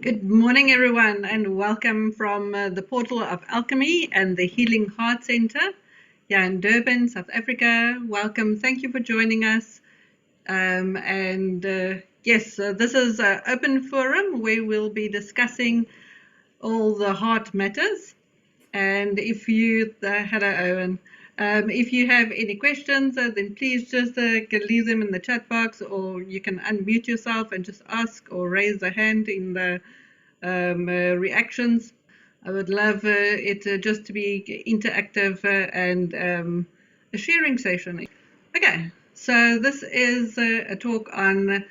Good morning, everyone, and welcome from the portal of Alchemy and the Healing Heart Center here in Durban, South Africa. Welcome. Thank you for joining us. Yes, this is an open forum where we'll be discussing all the heart matters. And if you, hello, Owen. If you have any questions, then please just leave them in the chat box, or you can unmute yourself and just ask or raise a hand in the reactions. I would love it just to be interactive and a sharing session. Okay, so this is a talk on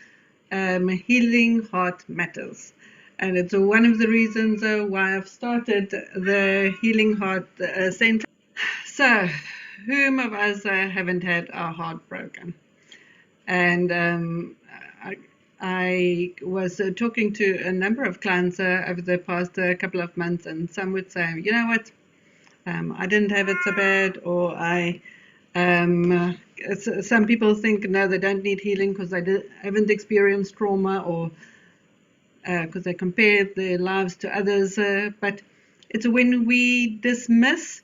healing heart matters. And it's one of the reasons why I've started the Healing Heart Center. So, whom of us haven't had our heart broken? And I was talking to a number of clients over the past couple of months, and some would say, you know what, I didn't have it so bad, or some people think, no, they don't need healing because they haven't experienced trauma, or because they compare their lives to others. But it's when we dismiss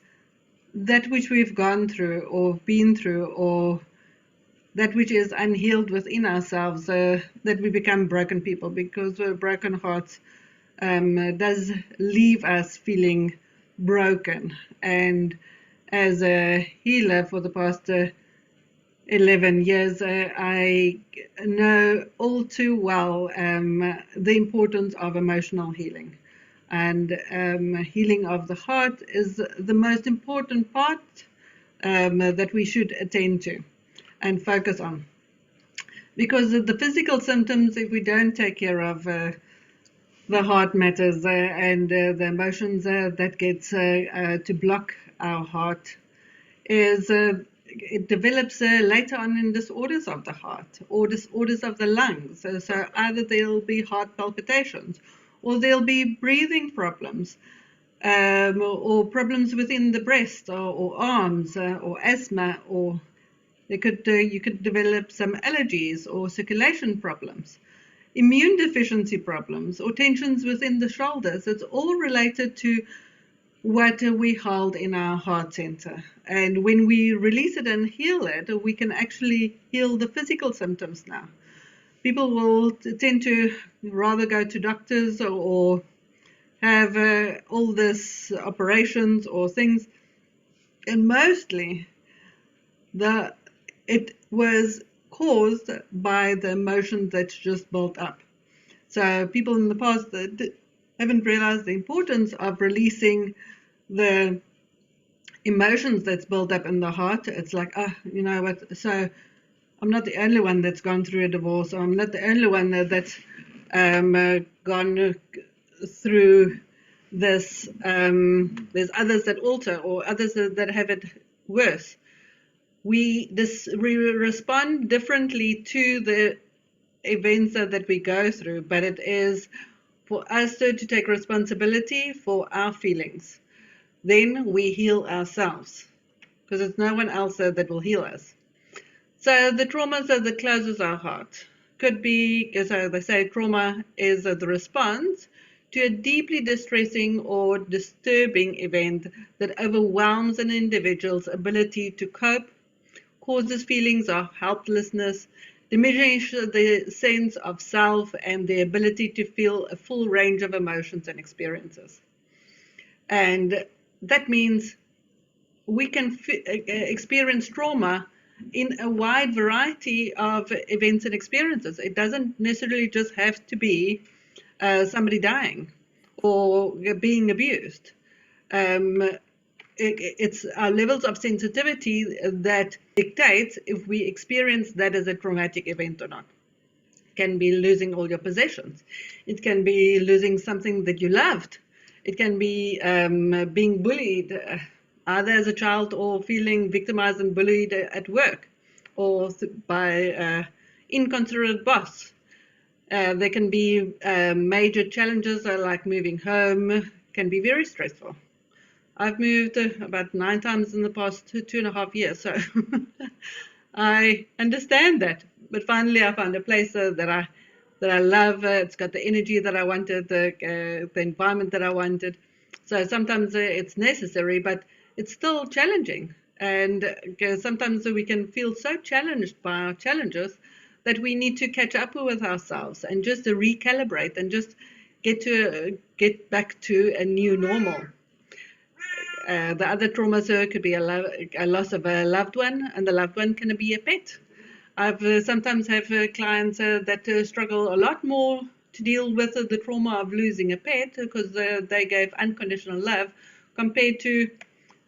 that which we've gone through or been through, or that which is unhealed within ourselves, that we become broken people, because broken hearts does leave us feeling broken. And as a healer for the past 11 years, I know all too well the importance of emotional healing. And healing of the heart is the most important part that we should attend to and focus on. Because the physical symptoms, if we don't take care of the heart matters and the emotions that gets to block our heart, is it develops later on in disorders of the heart or disorders of the lungs. So either there'll be heart palpitations, or there'll be breathing problems, or problems within the breast or arms, or asthma, or you could develop some allergies or circulation problems, immune deficiency problems, or tensions within the shoulders. It's all related to what we hold in our heart center. And when we release it and heal it, we can actually heal the physical symptoms now. People will tend to rather go to doctors or have all this operations or things, and mostly it was caused by the emotions that's just built up. So people in the past that haven't realized the importance of releasing the emotions that's built up in the heart. It's like, you know what, so I'm not the only one that's gone through a divorce, or I'm not the only one that's gone through this. There's others that also, or others that have it worse. We respond differently to the events that we go through, but it is for us to take responsibility for our feelings. Then we heal ourselves, because it's no one else that will heal us. So the trauma that closes our heart could be, as they say, trauma is the response to a deeply distressing or disturbing event that overwhelms an individual's ability to cope, causes feelings of helplessness, diminishes the sense of self and the ability to feel a full range of emotions and experiences. And that means we can experience trauma in a wide variety of events and experiences. It doesn't necessarily just have to be somebody dying or being abused. It's our levels of sensitivity that dictates if we experience that as a traumatic event or not. It can be losing all your possessions. It can be losing something that you loved. It can be being bullied, either as a child or feeling victimized and bullied at work, or by an inconsiderate boss. There can be major challenges like moving home, can be very stressful. I've moved about 9 times in the past 2.5 years, so I understand that. But finally I found a place that I that I love. It's got the energy that I wanted, the environment that I wanted. So sometimes it's necessary, but it's still challenging. And sometimes we can feel so challenged by our challenges that we need to catch up with ourselves and just to recalibrate and just get back to a new normal. The other traumas could be a loss of a loved one, and the loved one can be a pet. I've sometimes have clients that struggle a lot more to deal with the trauma of losing a pet because they gave unconditional love compared to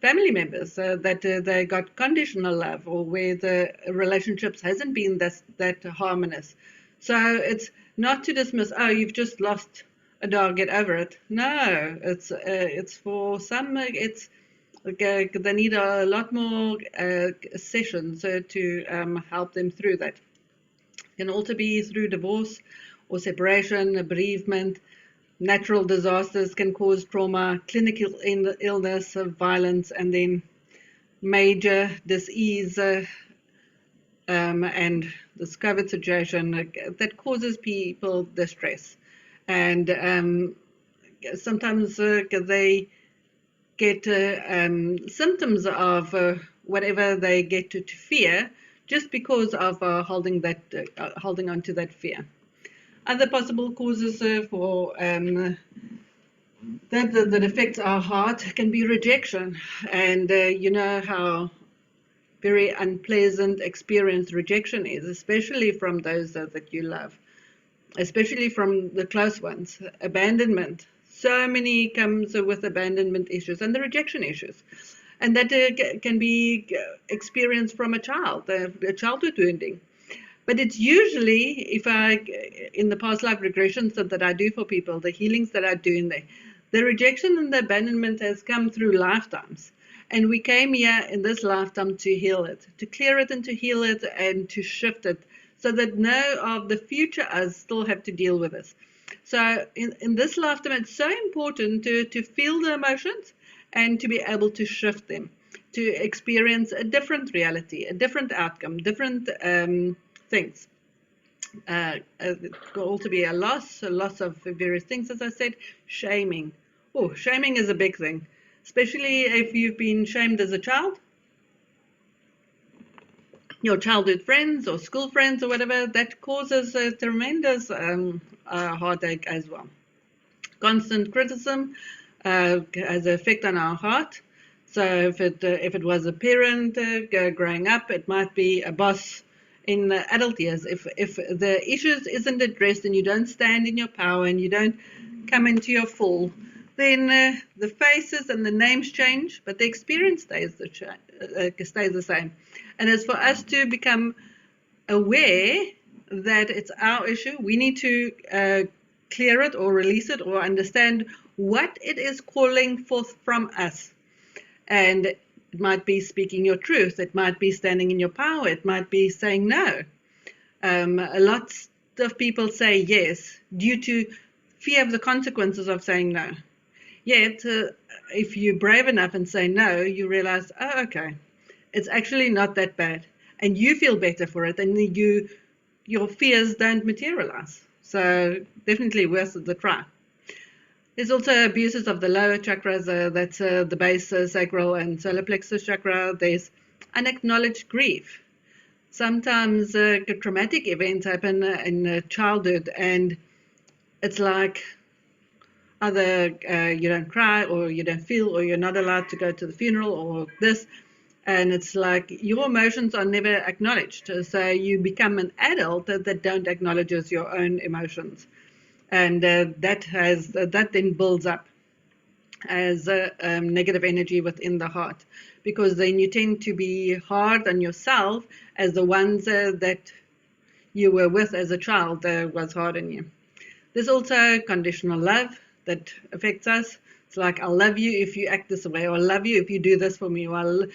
family members that they got conditional love, or where the relationships hasn't been that harmonious. So it's not to dismiss, oh, you've just lost a dog, get over it. No, it's for some, it's they need a lot more sessions to help them through that. It can also be through divorce or separation, bereavement. Natural disasters can cause trauma, clinical illness, violence, and then major disease and this COVID situation that causes people distress. And sometimes they get symptoms of whatever they get to fear just because of holding on to that fear. Other possible causes for that affects our heart can be rejection, and you know how very unpleasant experience rejection is, especially from those that you love, especially from the close ones. Abandonment, so many comes with abandonment issues and the rejection issues, and that can be experienced from a child, a childhood wounding. But it's usually, in the past life regressions that I do for people, the healings that I do in there, the rejection and the abandonment has come through lifetimes. And we came here in this lifetime to heal it, to clear it and to heal it and to shift it so that no of the future us still have to deal with this. So in this lifetime, it's so important to feel the emotions and to be able to shift them, to experience a different reality, a different outcome, different things. It could also be a loss of various things, as I said. Shaming. Oh, shaming is a big thing, especially if you've been shamed as a child. Your childhood friends or school friends or whatever, that causes a tremendous heartache as well. Constant criticism has an effect on our heart. So if it was a parent growing up, it might be a boss in adult years. If the issues isn't addressed and you don't stand in your power and you don't come into your full, then the faces and the names change, but the experience stays the same. And it's for us to become aware that it's our issue. We need to clear it or release it or understand what it is calling forth from us. And it might be speaking your truth. It might be standing in your power. It might be saying no. A lot of people say yes due to fear of the consequences of saying no. Yet, if you're brave enough and say no, you realize, oh, okay, it's actually not that bad. And you feel better for it, and your fears don't materialize. So definitely worth the try. There's also abuses of the lower chakras, that's the base, sacral, and solar plexus chakra. There's unacknowledged grief. Sometimes traumatic events happen in childhood, and it's like either you don't cry, or you don't feel, or you're not allowed to go to the funeral, or this. And it's like your emotions are never acknowledged. So you become an adult that don't acknowledge your own emotions. And that then builds up as negative energy within the heart, because then you tend to be hard on yourself as the ones that you were with as a child was hard on you. There's also conditional love that affects us. It's like, I'll love you if you act this way, or I'll love you if you do this for me. Well,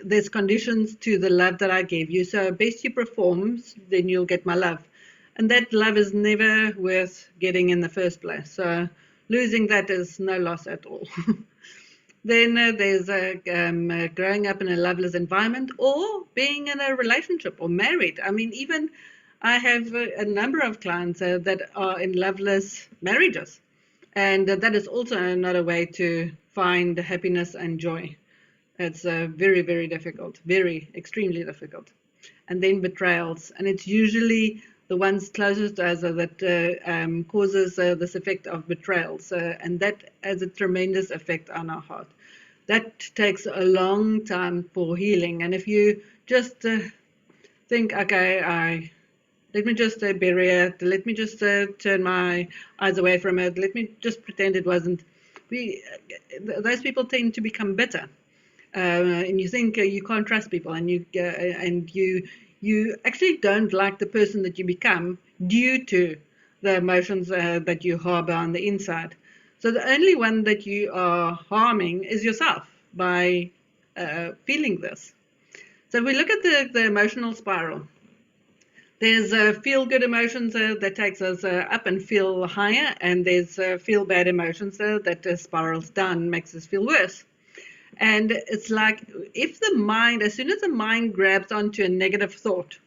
there's conditions to the love that I gave you. So best you perform, then you'll get my love. And that love is never worth getting in the first place. So losing that is no loss at all. Then there's growing up in a loveless environment, or being in a relationship or married. I mean, even I have a number of clients that are in loveless marriages, and that is also another way to find happiness and joy. It's very, very difficult, very extremely difficult. And then betrayals, and it's usually the ones closest to us that causes this effect of betrayals, and that has a tremendous effect on our heart. That takes a long time for healing, and if you just think, okay, let me just bury it, let me just turn my eyes away from it, let me just pretend it wasn't. Those people tend to become bitter, and you think you can't trust people, and you actually don't like the person that you become due to the emotions that you harbor on the inside. So the only one that you are harming is yourself by feeling this. So if we look at the emotional spiral, there's feel-good emotions that takes us up and feel higher, and there's feel-bad emotions that spirals down, makes us feel worse. And it's like if the mind, as soon as the mind grabs onto a negative thought,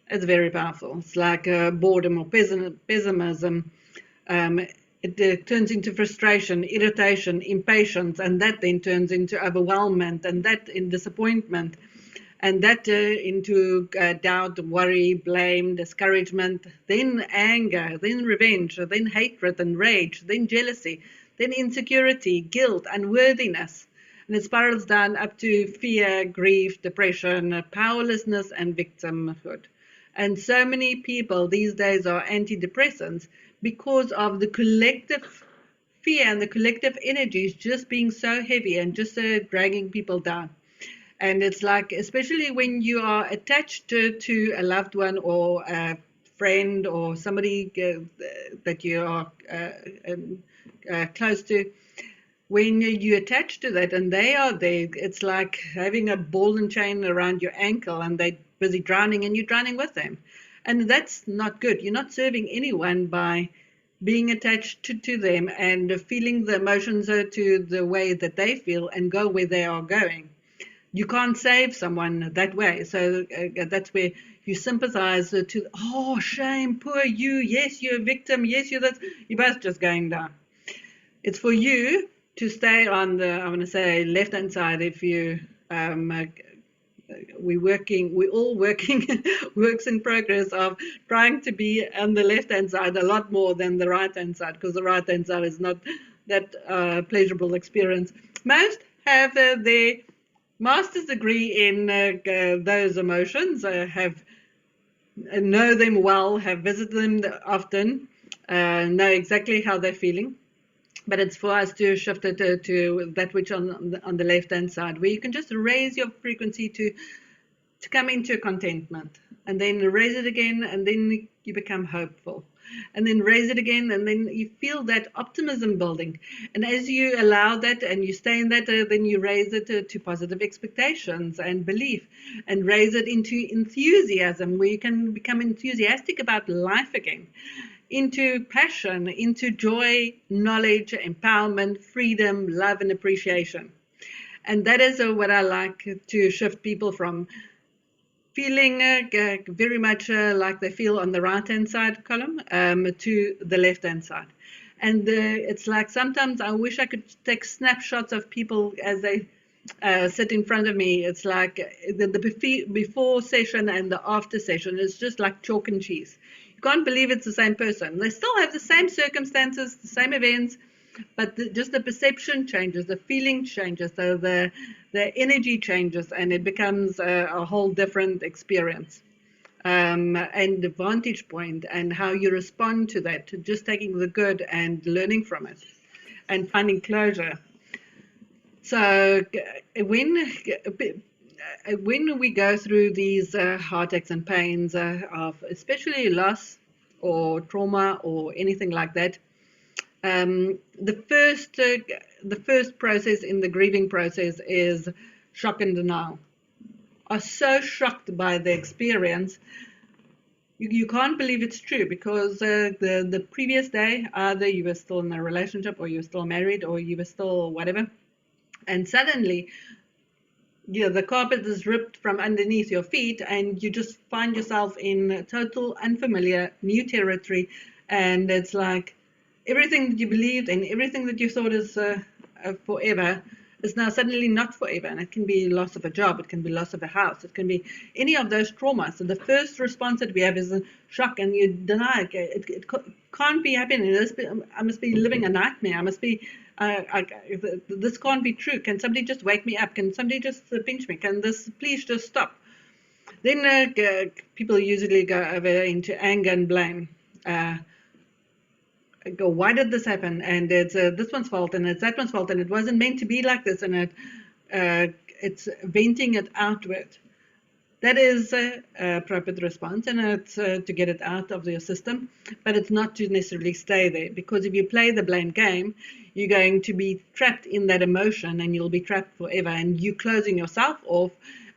it's very powerful. It's like boredom or pessimism. It turns into frustration, irritation, impatience, and that then turns into overwhelmment, and that in disappointment, and that into doubt, worry, blame, discouragement, then anger, then revenge, then hatred and rage, then jealousy, then insecurity, guilt, unworthiness. And it spirals down up to fear, grief, depression, powerlessness, and victimhood. And so many people these days are antidepressants because of the collective fear and the collective energies just being so heavy and just dragging people down. And it's like, especially when you are attached to a loved one or a friend or somebody that you are close to, when you attach to that and they are there, it's like having a ball and chain around your ankle and they're busy drowning and you're drowning with them. And that's not good. You're not serving anyone by being attached to them and feeling the emotions to the way that they feel and go where they are going. You can't save someone that way. So that's where you sympathize to, oh, shame, poor you. Yes, you're a victim. Yes, you're both just going down. It's for you to stay on the, I want to say, left-hand side. If you, we're all working, works in progress of trying to be on the left-hand side a lot more than the right-hand side, because the right-hand side is not that pleasurable experience. Most have their master's degree in those emotions, know them well, have visited them often, know exactly how they're feeling. But it's for us to shift it to that which on the left-hand side, where you can just raise your frequency to come into contentment, and then raise it again, and then you become hopeful, and then raise it again, and then you feel that optimism building. And as you allow that and you stay in that, then you raise it to positive expectations and belief, and raise it into enthusiasm, where you can become enthusiastic about life again, into passion, into joy, knowledge, empowerment, freedom, love, and appreciation. And that is what I like to shift people from feeling very much like they feel on the right-hand side column to the left-hand side. And it's like sometimes I wish I could take snapshots of people as they sit in front of me. It's like the before session and the after session is just like chalk and cheese. You can't believe it's the same person. They still have the same circumstances, the same events, but just the perception changes, the feeling changes, so the energy changes, and it becomes a whole different experience. And the vantage point and how you respond to that, just taking the good and learning from it and finding closure. So when we go through these heartaches and pains of especially loss or trauma or anything like that, the first process in the grieving process is shock and denial. Are so shocked by the experience, you can't believe it's true, because the previous day either you were still in a relationship or you were still married or you were still whatever, and suddenly the carpet is ripped from underneath your feet, and you just find yourself in total unfamiliar new territory, and it's like everything that you believed and everything that you thought is forever is now suddenly not forever. And it can be loss of a job, it can be loss of a house, it can be any of those traumas. So the first response that we have is a shock, and you deny it. It can't be happening. I must be living a nightmare. I must be this can't be true. Can somebody just wake me up? Can somebody just pinch me? Can this please just stop? Then people usually go over into anger and blame. Go, why did this happen? And it's this one's fault, and it's that one's fault, and it wasn't meant to be like this, and it's venting it outward. That is a appropriate response, and it's to get it out of your system, but it's not to necessarily stay there, because if you play the blame game, you're going to be trapped in that emotion, and you'll be trapped forever, and you're closing yourself off,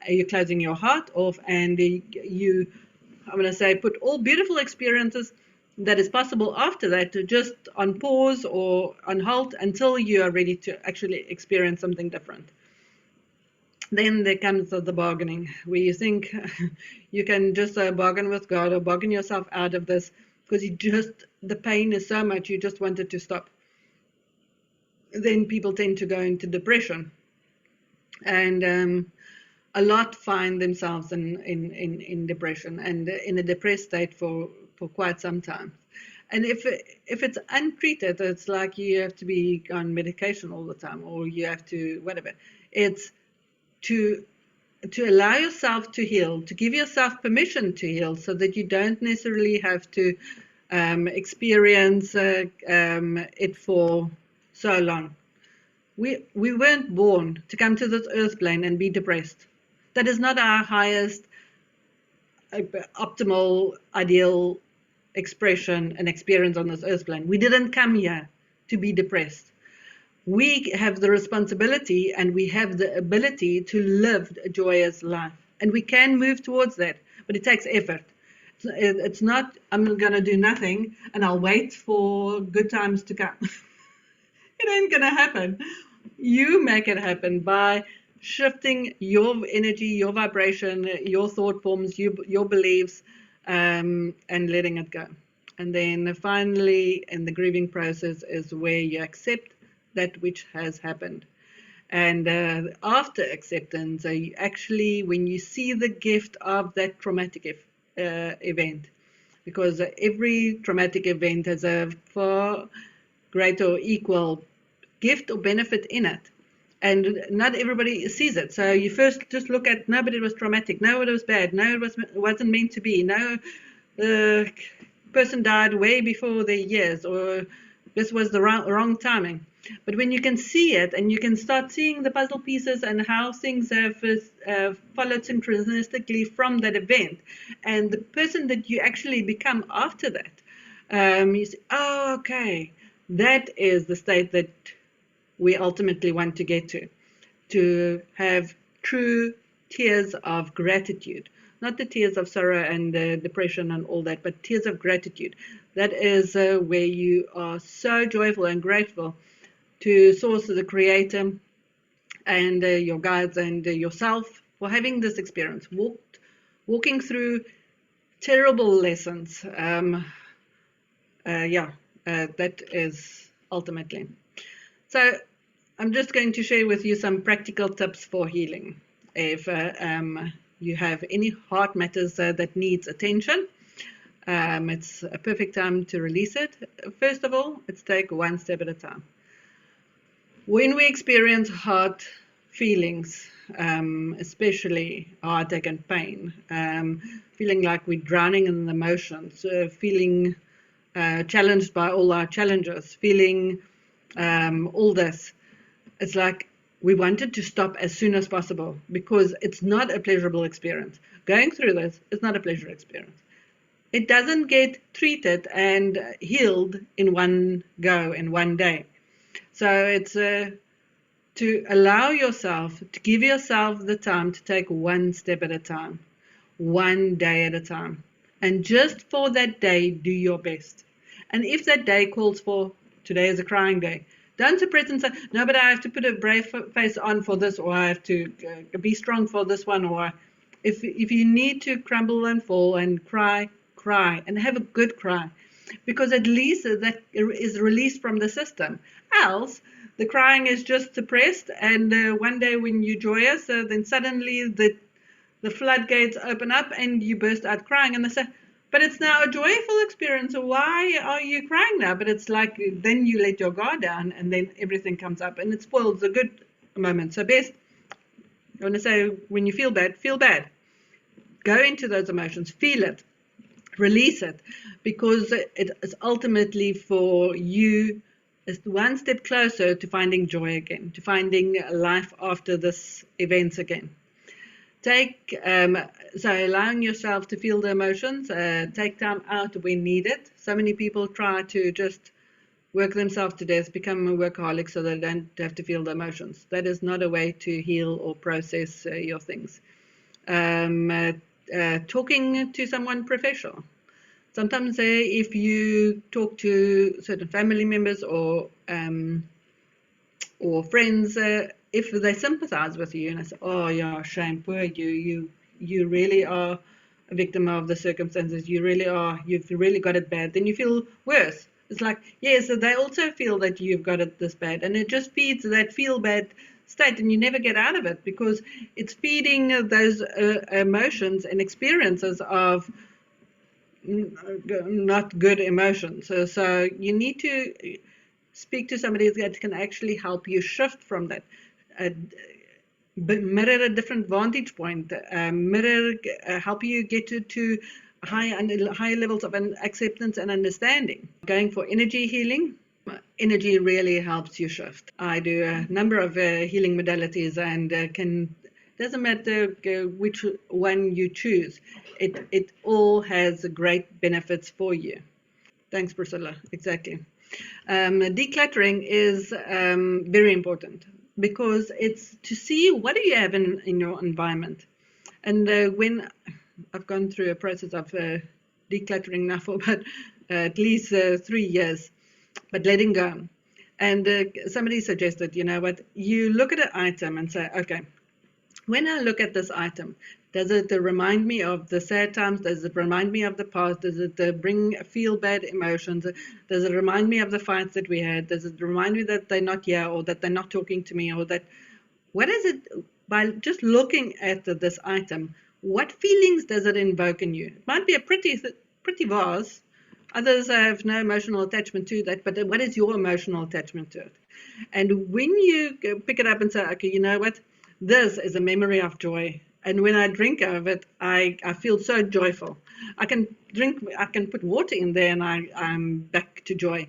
you're closing your heart off, and you, I'm going to say, put all beautiful experiences that is possible after that to just on pause or on halt until you are ready to actually experience something different. Then there comes the bargaining, where you think you can just bargain with God or bargain yourself out of this, because the pain is so much, you just want it to stop. Then people tend to go into depression, and a lot find themselves in depression and in a depressed state for quite some time. And if it's untreated, it's like you have to be on medication all the time, or you have to whatever. It's to allow yourself to heal, to give yourself permission to heal, so that you don't necessarily have to experience it for so long. We weren't born to come to this earth plane and be depressed. That is not our highest, optimal, ideal expression and experience on this earth plane. We didn't come here to be depressed. We have the responsibility and we have the ability to live a joyous life. And we can move towards that, but it takes effort. It's not, I'm going to do nothing and I'll wait for good times to come. It ain't going to happen. You make it happen by shifting your energy, your vibration, your thought forms, your beliefs, and letting it go. And then finally, in the grieving process is where you accept that which has happened. And after acceptance, you actually, when you see the gift of that traumatic event, because every traumatic event has a far greater or equal gift or benefit in it. And not everybody sees it. So you first just look at, no, but it was traumatic. No, it was bad. No, it wasn't meant to be. No, the person died way before their years, or this was the wrong timing. But when you can see it and you can start seeing the puzzle pieces and how things have followed synchronistically from that event, and the person that you actually become after that, you say, oh, okay, that is the state that we ultimately want to get to have true tears of gratitude, not the tears of sorrow and depression and all that, but tears of gratitude. That is where you are so joyful and grateful to Source, the Creator, and your guides and yourself for having this experience, walking through terrible lessons. That is ultimately. So I'm just going to share with you some practical tips for healing. If you have any heart matters that needs attention, it's a perfect time to release it. First of all, let's take one step at a time. When we experience heart feelings, especially heartache and pain, feeling like we're drowning in emotions, feeling challenged by all our challenges, feeling all this, it's like we wanted to stop as soon as possible, because it's not a pleasurable experience. Going through this is not a pleasure experience. It doesn't get treated and healed in one go, in one day. So it's to allow yourself, to give yourself the time to take one step at a time, one day at a time. And just for that day, do your best. And if that day calls for, today is a crying day, Don't suppress and say, no, but I have to put a brave face on for this, or I have to be strong for this one, or if you need to crumble and fall and cry, cry, and have a good cry, because at least that is released from the system. Else, the crying is just suppressed, and one day when you're joyous, then suddenly the floodgates open up and you burst out crying, and they say, but it's now a joyful experience, so why are you crying now? But it's like then you let your guard down and then everything comes up and it spoils a good moment. So best, I want to say, when you feel bad. Go into those emotions, feel it, release it, because it is ultimately for you is one step closer to finding joy again, to finding life after this event again. So allowing yourself to feel the emotions, take time out when needed. So many people try to just work themselves to death, become a workaholic so they don't have to feel the emotions. That is not a way to heal or process your things. Talking to someone professional. Sometimes if you talk to certain family members or friends, if they sympathize with you and they say, oh yeah, shame, poor you really are a victim of the circumstances, you've really got it bad, then you feel worse. It's like, yes, they also feel that you've got it this bad, and it just feeds that feel bad state, and you never get out of it because it's feeding those emotions and experiences of not good emotions. So you need to speak to somebody that can actually help you shift from that. Mirror a different vantage point, help you get to higher levels of acceptance and understanding. Going for energy healing. Energy really helps you shift. I do a number of healing modalities, and doesn't matter which one you choose. It all has great benefits for you. Thanks, Priscilla. Exactly. Decluttering is very important because it's to see what do you have in your environment. And when I've gone through a process of decluttering now for about at least 3 years, but letting go. And somebody suggested, you know what, you look at an item and say, okay, when I look at this item, does it remind me of the sad times? Does it remind me of the past? Does it bring feel bad emotions? Does it remind me of the fights that we had? Does it remind me that they're not here, or that they're not talking to me, or that, what is it, by just looking at this item, what feelings does it invoke in you? It might be a pretty vase. Others have no emotional attachment to that, but what is your emotional attachment to it? And when you pick it up and say, okay, you know what, this is a memory of joy. And when I drink of it, I feel so joyful. I can put water in there and I'm back to joy.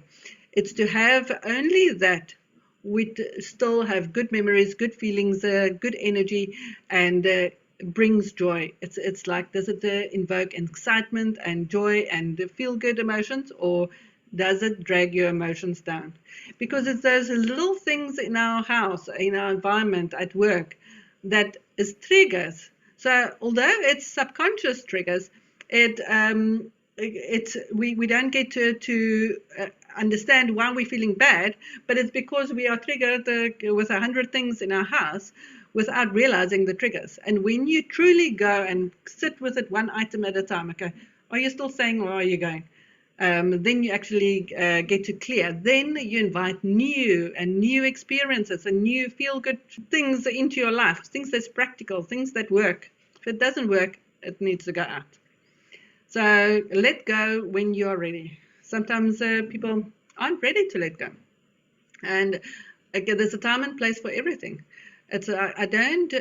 It's to have only that we still have good memories, good feelings, good energy, and brings joy. It's like, does it invoke excitement and joy and feel good emotions, or does it drag your emotions down? Because it's those little things in our house, in our environment, at work, that is triggers. So although it's subconscious triggers, we don't get to understand why we're feeling bad, but it's because we are triggered with 100 things in our house without realizing the triggers. And when you truly go and sit with it one item at a time, okay, are you still saying, or are you going? Then you actually get to clear. Then you invite new experiences and new feel-good things into your life, things that's practical, things that work. If it doesn't work, it needs to go out. So let go when you're ready. Sometimes people aren't ready to let go. And again, there's a time and place for everything. I don't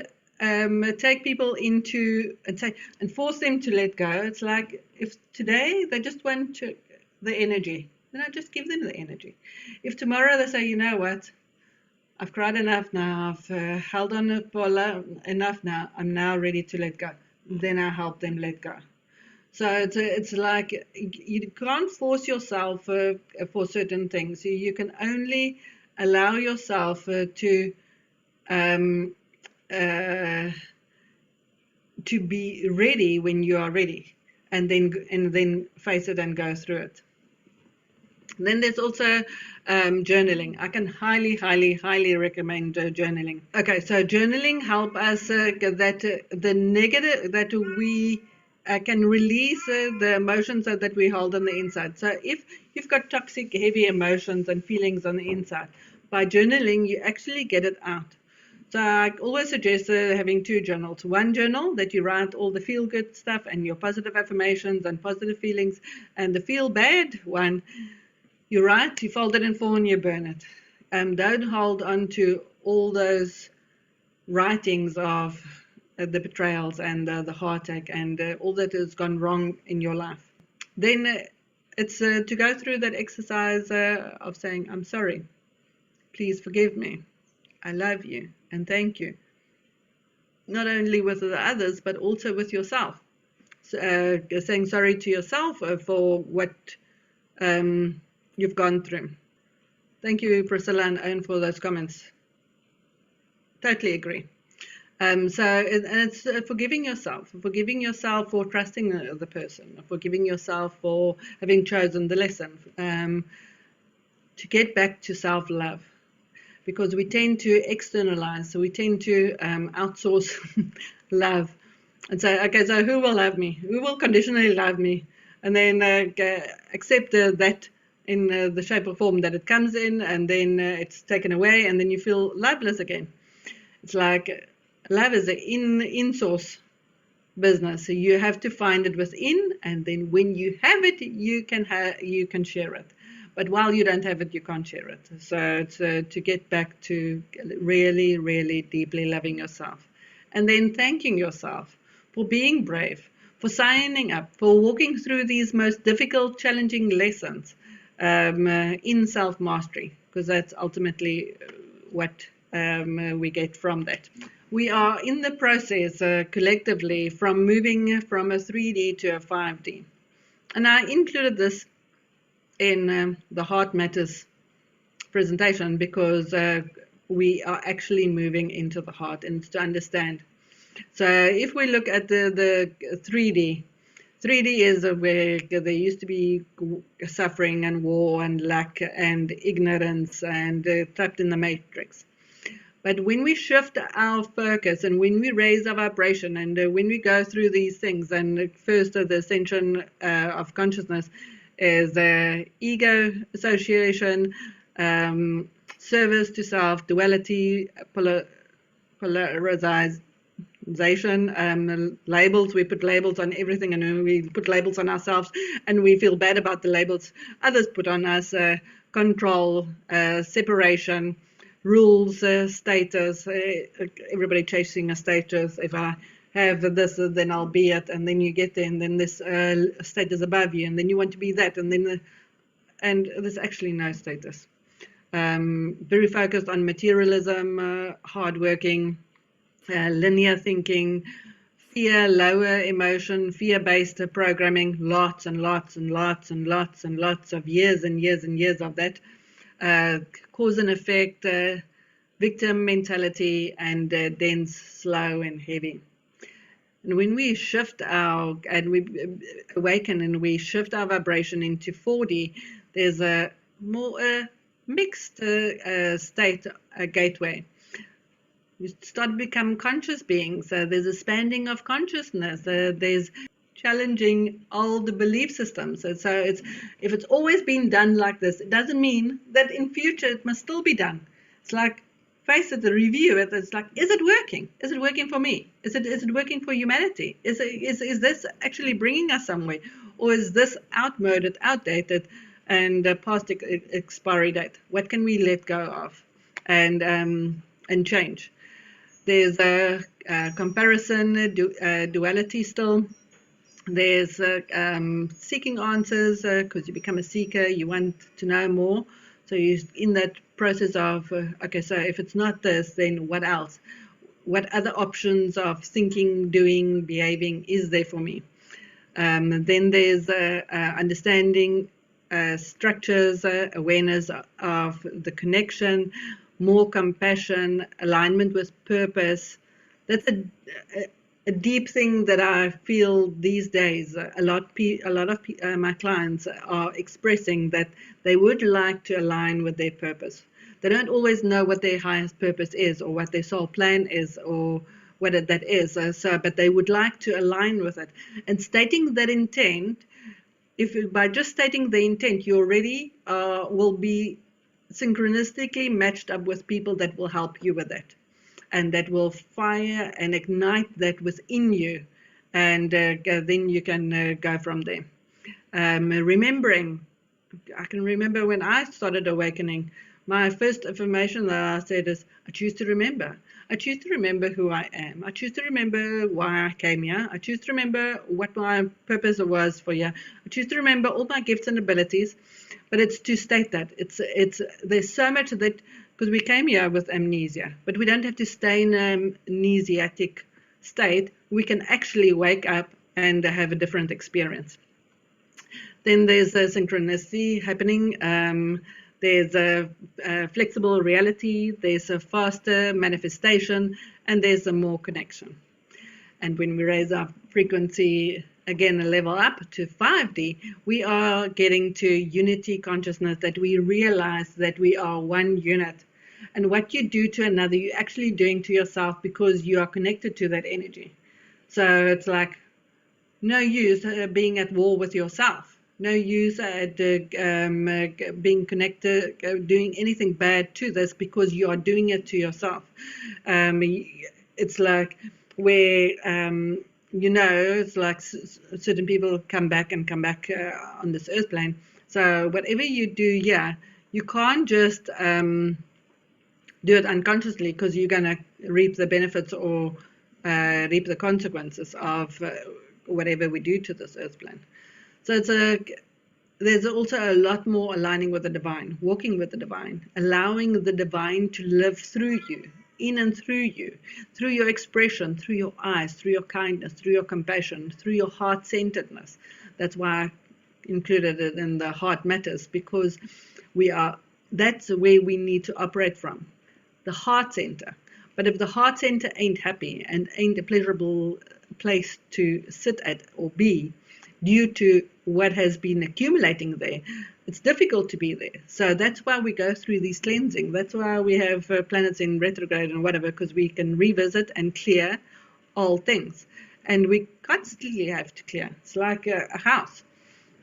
take people into and force them to let go. It's like, if today they just want the energy, then I just give them the energy. If tomorrow they say, you know what, I've cried enough now, I've held on for enough now, I'm now ready to let go, then I help them let go. So it's like, you can't force yourself for certain things. You can only allow yourself to be ready when you are ready, and then face it and go through it. Then there's also journaling. I can highly, highly, highly recommend journaling. Okay, so journaling help us that the negative, that we can release the emotions that we hold on the inside. So if you've got toxic, heavy emotions and feelings on the inside, by journaling, you actually get it out. So I always suggest having two journals. One journal that you write all the feel-good stuff and your positive affirmations and positive feelings, and the feel-bad one, you write, you fold it in four and you burn it. Don't hold on to all those writings of the betrayals and the heartache and all that has gone wrong in your life. Then it's to go through that exercise of saying, I'm sorry, please forgive me, I love you, and thank you. Not only with the others, but also with yourself. So, saying sorry to yourself for what you've gone through. Thank you, Priscilla and Owen, for those comments. Totally agree. It's forgiving yourself for trusting the person, forgiving yourself for having chosen the lesson, to get back to self-love, because we tend to externalize, so we tend to outsource love and say, okay, so who will love me? Who will conditionally love me? And then accept that in the shape or form that it comes in, and then it's taken away, and then you feel loveless again. It's like love is an in-source business, so you have to find it within, and then when you have it, you can share it. But while you don't have it, you can't share it. So it's to get back to really, really deeply loving yourself, and then thanking yourself for being brave, for signing up, for walking through these most difficult, challenging lessons in self-mastery, because that's ultimately what we get from that. We are in the process collectively from moving from a 3D to a 5D. And I included this in the Heart Matters presentation because we are actually moving into the heart, and to understand. So if we look at the 3D, 3D is where there used to be suffering and war and lack and ignorance and trapped in the matrix. But when we shift our focus and when we raise our vibration and when we go through these things, and first the ascension of consciousness is ego association, service to self, duality, polarization, labels. We put labels on everything, and we put labels on ourselves, and we feel bad about the labels others put on us. Control, separation, rules, status, everybody chasing a status. If I have this, then I'll be it, and then you get there, and then this status above you, and then you want to be that, and then and there's actually no status. Very focused on materialism, hardworking, linear thinking, fear, lower emotion, fear-based programming, lots and lots and lots and lots and lots of years and years and years of that. Cause and effect, victim mentality, and dense, slow, and heavy. And when we shift and we awaken and we shift our vibration into 4D, there's a more mixed state gateway. You start to become conscious beings. There's a expanding of consciousness. There's challenging old belief systems. So if it's always been done like this, it doesn't mean that in future it must still be done. It's like, face it, review it. It's like, is it working? Is it working for me? Is it working for humanity? Is this actually bringing us somewhere, or is this outmoded, outdated, and past expiry date? What can we let go of and change? There's a comparison, duality still. There's seeking answers, because you become a seeker, you want to know more. So you're in that process of, okay, so if it's not this, then what else? What other options of thinking, doing, behaving is there for me? Then there's understanding structures, awareness of the connection, more compassion, alignment with purpose. That's a deep thing that I feel these days, a lot of my clients are expressing that they would like to align with their purpose. They don't always know what their highest purpose is, or what their soul plan is, or what that is. But they would like to align with it. And stating that intent, if by just stating the intent, you already will be synchronistically matched up with people that will help you with it, and that will fire and ignite that within you, and then you can go from there. Remembering, I can remember when I started awakening, my first affirmation that I said is, I choose to remember. I choose to remember who I am. I choose to remember why I came here. I choose to remember what my purpose was for here. I choose to remember all my gifts and abilities. But it's to state that. There's so much that, because we came here with amnesia, but we don't have to stay in an amnesiatic state. We can actually wake up and have a different experience. Then there's a synchronicity happening. There's a flexible reality. There's a faster manifestation, and there's a more connection. And when we raise our frequency again a level up to 5D, we are getting to unity consciousness, that we realize that we are one unit. And what you do to another, you're actually doing to yourself, because you are connected to that energy. So it's like no use being at war with yourself. No use at being connected, doing anything bad to this, because you are doing it to yourself. It's like where, it's like certain people come back on this earth plane. So whatever you do, you can't just do it unconsciously, because you're going to reap the benefits or reap the consequences of whatever we do to this earth plane. So there's also a lot more aligning with the divine, walking with the divine, allowing the divine to live through you, in and through you, through your expression, through your eyes, through your kindness, through your compassion, through your heart-centeredness. That's why I included it in the heart matters, because that's where we need to operate from, the heart center. But if the heart center ain't happy and ain't a pleasurable place to sit at or be, due to what has been accumulating there, it's difficult to be there. So that's why we go through these cleansing. That's why we have planets in retrograde and whatever, because we can revisit and clear all things. And we constantly have to clear. It's like a house.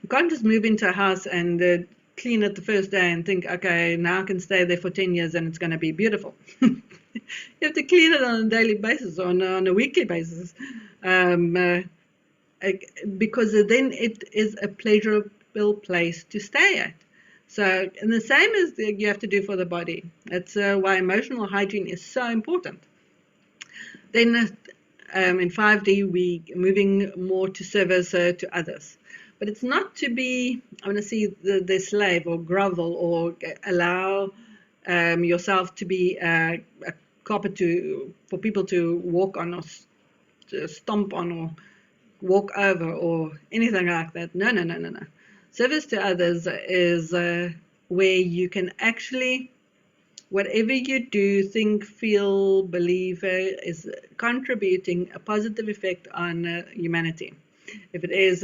You can't just move into a house and clean it the first day and think, okay, now I can stay there for 10 years and it's going to be beautiful. You have to clean it on a daily basis or on a weekly basis. Because then it is a pleasurable place to stay at. So, and the same as you have to do for the body. That's why emotional hygiene is so important. Then in 5D, we moving more to service to others. But it's not to be, I want to see the slave or grovel, or allow yourself to be a carpet for people to walk on, or to stomp on, or walk over, or anything like that. No. Service to others is where you can actually, whatever you do, think, feel, believe, is contributing a positive effect on humanity. If it is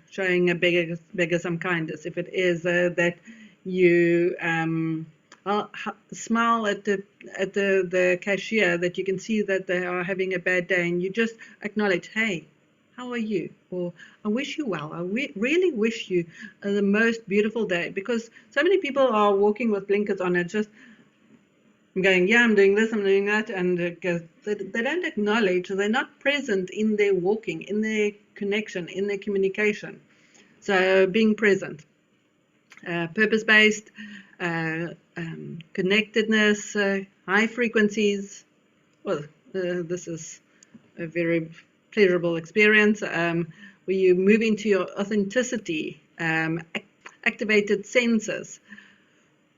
showing a beggar some kindness, if it is that you smile at the cashier, that you can see that they are having a bad day, and you just acknowledge, hey, how are you? Or I wish you well. I really wish you the most beautiful day. Because so many people are walking with blinkers on, and just going, yeah, I'm doing this, I'm doing that, and they don't acknowledge, they're not present in their walking, in their connection, in their communication. So being present, purpose-based, connectedness, high frequencies. Well, this is a very pleasurable experience where you move into your authenticity, activated senses,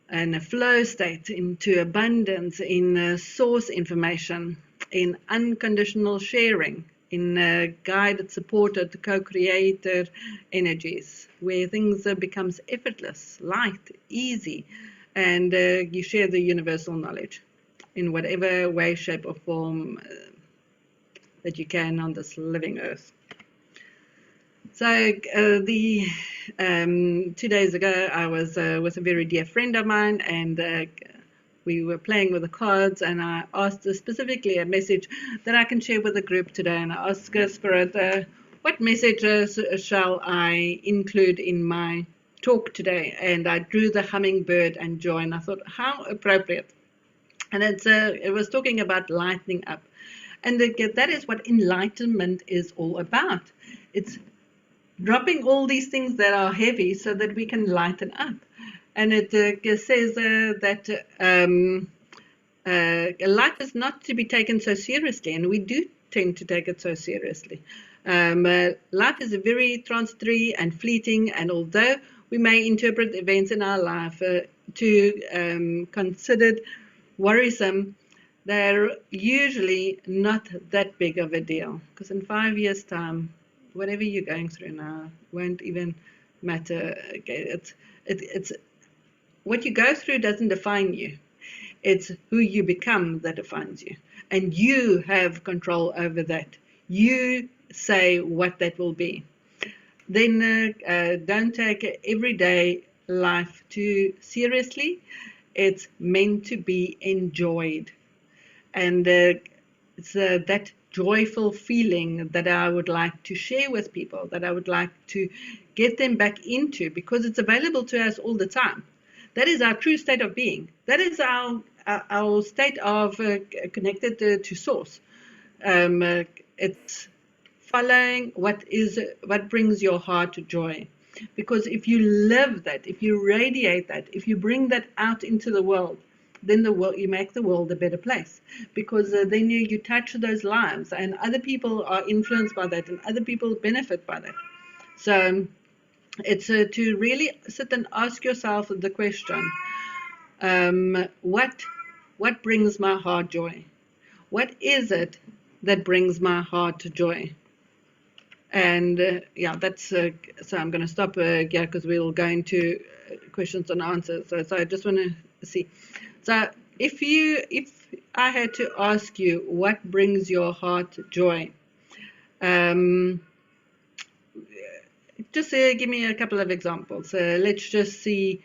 and a flow state, into abundance, in source information, in unconditional sharing, in guided, supported, co-created energies, where things becomes effortless, light, easy, and you share the universal knowledge in whatever way, shape, or form that you can on this living earth. So 2 days ago, I was with a very dear friend of mine, and we were playing with the cards, and I asked specifically a message that I can share with the group today. And I asked Spirit, what messages shall I include in my talk today? And I drew the hummingbird and joy, and I thought, how appropriate. And it was talking about lightening up. And that is what enlightenment is all about. It's dropping all these things that are heavy so that we can lighten up. And it says that life is not to be taken so seriously, and we do tend to take it so seriously. Life is very transitory and fleeting, and although we may interpret events in our life to considered worrisome, they're usually not that big of a deal, because in 5 years' time, whatever you're going through now won't even matter. Okay, it's what you go through doesn't define you. It's who you become that defines you, and you have control over that. You say what that will be. Then don't take everyday life too seriously. It's meant to be enjoyed, and it's that joyful feeling that I would like to share with people, that I would like to get them back into, because it's available to us all the time. That is our true state of being. That is our state of connected to source. It's following what brings your heart joy. Because if you live that, if you radiate that, if you bring that out into the world, then you make the world a better place, because then you touch those lives, and other people are influenced by that, and other people benefit by that. So it's to really sit and ask yourself the question, what brings my heart joy? What is it that brings my heart joy? And that's so I'm going to stop here, because we'll go into questions and answers. So I just want to see. So if I had to ask you what brings your heart joy, just give me a couple of examples. Let's just see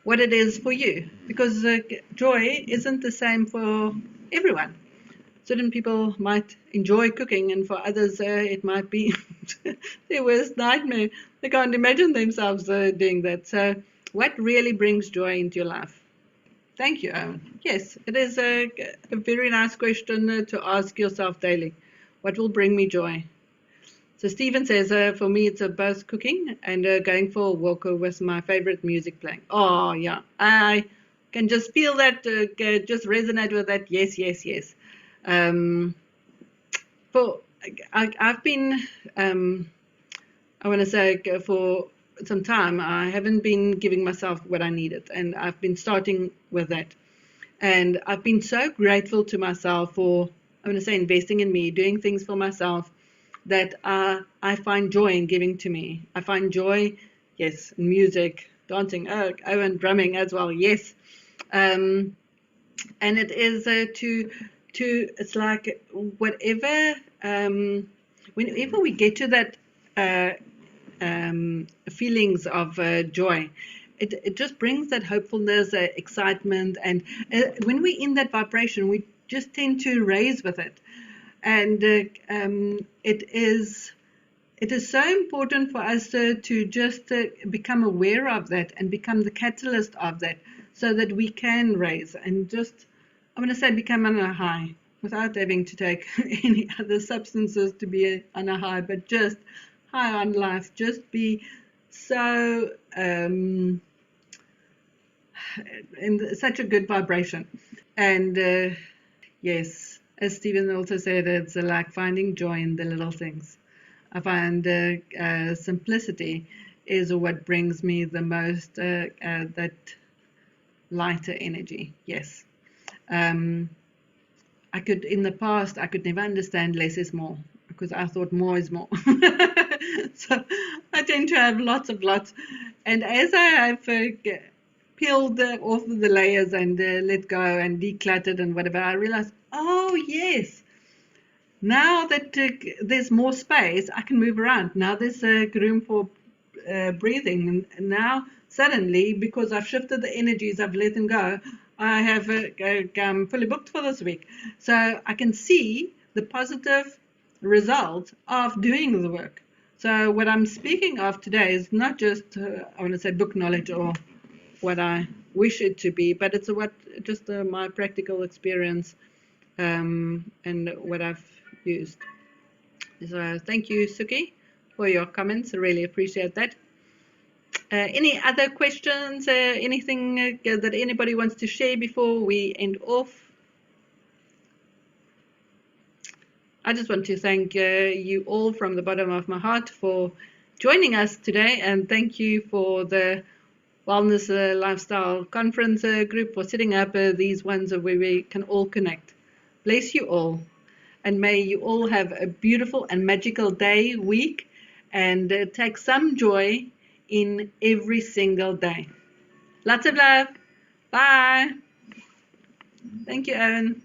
what it is for you, because joy isn't the same for everyone. Certain people might enjoy cooking, and for others it might be their worst nightmare. They can't imagine themselves doing that. So what really brings joy into your life? Thank you, Owen. Yes, it is a very nice question to ask yourself daily. What will bring me joy? So Stephen says, for me, it's both cooking and going for a walk with my favorite music playing. Oh, yeah. I can just feel that, just resonate with that. Yes, yes, yes. I've been, I want to say, for some time, I haven't been giving myself what I needed, and I've been starting with that. And I've been so grateful to myself for, I want to say, investing in me, doing things for myself that I find joy in giving to me. I find joy, yes, in music, dancing, and drumming as well, yes. And it is it's like whatever, whenever we get to that feelings of joy, it just brings that hopefulness, excitement, and when we're in that vibration, we just tend to raise with it. And it is so important for us to just become aware of that and become the catalyst of that, so that we can raise and just, I'm going to say, become on a high without having to take any other substances to be on a high, but just high on life, just be so in such a good vibration. And yes, as Stephen also said, it's like finding joy in the little things. I find simplicity is what brings me the most that lighter energy. Yes. In the past, I could never understand less is more, because I thought more is more. So I tend to have lots. And as I have peeled off the layers and let go and decluttered and whatever, I realized, oh yes, Now that there's more space, I can move around. Now there's room for breathing. And now suddenly, because I've shifted the energies, I've let them go, I have I'm fully booked for this week. So I can see the positive result of doing the work. So what I'm speaking of today is not just, I want to say, book knowledge or what I wish it to be, but it's just my practical experience and what I've used. So thank you, Suki, for your comments. I really appreciate that. Any other questions? Anything that anybody wants to share before we end off? I just want to thank you all from the bottom of my heart for joining us today, and thank you for the Wellness Lifestyle Conference group for setting up these ones where we can all connect. Bless you all, and may you all have a beautiful and magical day, week, and take some joy in every single day. Lots of love. Bye. Thank you, Owen.